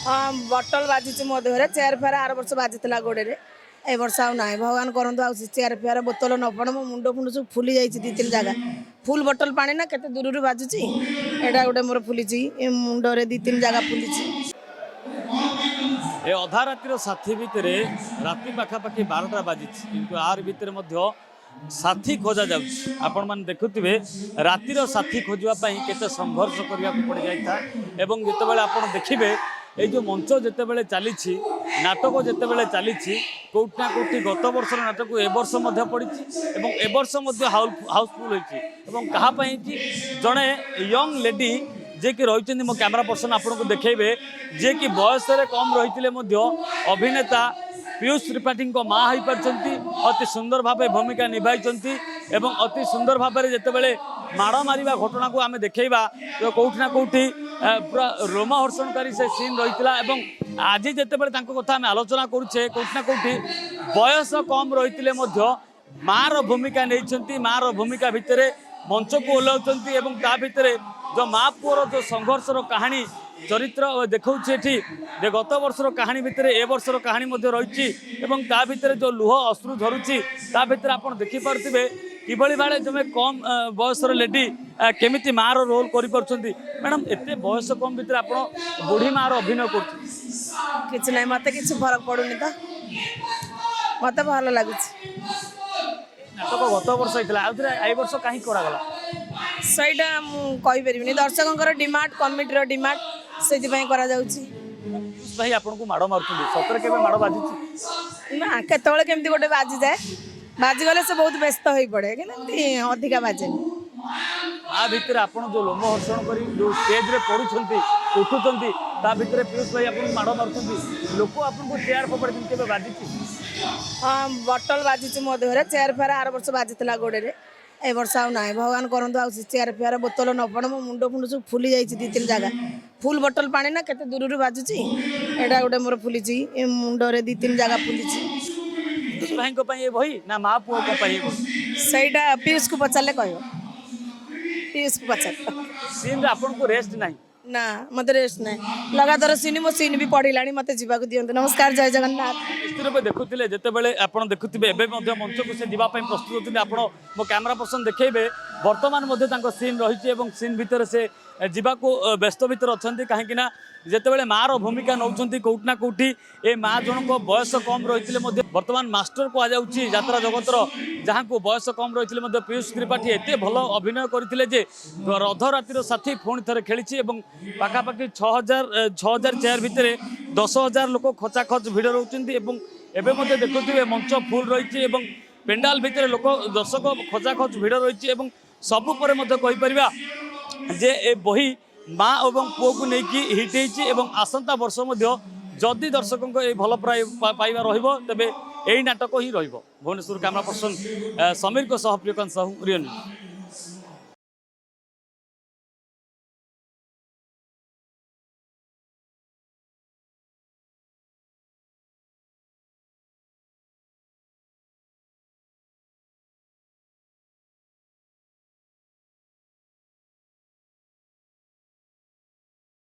हाँ बटल बाजी मो देहरे चेयर फेयर आर वर्ष बाजी गोड़े ए वर्ष आउ ना भगवान करंतु आ चेयर फेयर बोतल न पड़ मो मुंड फुंड सब फुली जाइए दी तीन जगह फुल बटल पानी ना केते दूर बाजुची एटा गोटे मोर फुली मुंडे दी तीन जगह फुली ए अधा रातिर साथी भितर राति पाखापाखि 12टा बाजी किंतु आर भितर साथी खोजा जाउछि आपण मान देखुथिबे रातिर साथी खोजवा केते संघर्ष करिया पड़ जाइता एवं जेतेबेले आपण देखिबे ए जो मंच जेतेबेले चलीछि नाटक जेतेबेले चलीछि कोठना कोठी गत वर्षर नाटक ए वर्ष मध्य पड़िछि एवं ए वर्ष मध्य हाउसफुल होइछि एवं कहा पई कि जणे यंग लेडी जे कि रही मो कैमरा पर्सन आपको देखेबे जे कि बयस कम रही अभिनेता पीयूष त्रिपाठी माँ हो पार्टी अति सुंदर भाव भूमिका निभाई एवं अति सुंदर भाव में जितेबाला माड़ मारिबा घटना को आम देखा तो कौटिना कौटी पूरा रोमहर्षणकारी से सीन रही आज जितेबाला कथा आम आलोचना करुचे कौटिना कौटी बयस कम रही माँ भूमिका नहीं माँ भूमिका भितर मंच को ओह्लाउं ता भितर जो माँ पुअर जो संघर्षर कहानी चरित्र देखा गत वर्षर कहानी भितर ए वर्षर कहानी रही ता भितर जो लुह अश्रु झरुची ता भितर आप देखिपे किभली भाले जमे कम बयसर लेडी केमिति माँ रोल कर मैडम एत बयस कम भितर आप बुढ़ी माँ अभिनय कर ना मत कि फरक पड़ूनी तो मत भल लगुच नाटक गत वर्ष होता है वर्ष कहीं करागला सहीटा मुझे दर्शकों डिमांड कमिटर डिमांड से भाई आपको माड़ मार्च सतरे के माड़ बाजी ना केतले केमती गोटे बाजी जाए बाजी गले से बहुत व्यस्त हो पड़े कि अधिका बाजे आ भितर आप जो लोमहर्षण कर जो स्टेज रे पड़ुंट उठुंट ता भितर पीयूष भाई आपको माड़ मार्च लोक आपको चेयर फोपाड़ी के बाजी हाँ बटल बाजी मो देहरे चेयर फेयर आर वर्ष बाजी गोड़े ए वर्ष आउ ना भगवान करंतु आ चेयर फेयर बोतल न पड़ मो मुंड फुंड सब फुली जाइए दी तीन जगह फुल बटल पानी ना केते दूर बाजुची एटा गोटे मोर फुली मुंडे दी तीन जगह फुली भाई बही ना माँ पुओ सहीटा पीयूष को पचारे कह पीयूष को पचार सीन आपको रेस्ट नहीं ना मत रेस्ट ना लगातार सीन मो सीन भी पढ़ला मत जावाक दिंतु नमस्कार जय जगन्नाथ निश्चित रूप देखुले जितेबाला आप देखुए एवं मंच को से जावाई प्रस्तुत होती आप मो कैमरा पर्सन देखेबे बर्तमान सीन रही सीन भितर से जावाक व्यस्त भितर अच्छा कहीं जितेबाला माँ भूमिका नौ कौटिना कौटी ए माँ जनक बयस कम रही बर्तमान मास्टर कहुच्छी यात्रा जगतर जहाँ को बयस कम रही पीयूष त्रिपाठी एत भल अभिनय करते रधरातिर साथी पुणी थे खेली पाखापाखि 6000 चेयर भितर 10,000 लोक खचाखच भिड़ रोचे देखुए मंच फुल रही पेंडाल भितर लोक दर्शक खचाखच भिड़ रही सबुपर जे ए बही माँ और पुओ को लेकिन हिट होती आसंता वर्ष जदि दर्शकों को भल पाइबा तेबे यही नाटक ही भुवनेश्वर कैमरा पर्सन समीर को सह प्रियकांत साहू रियल।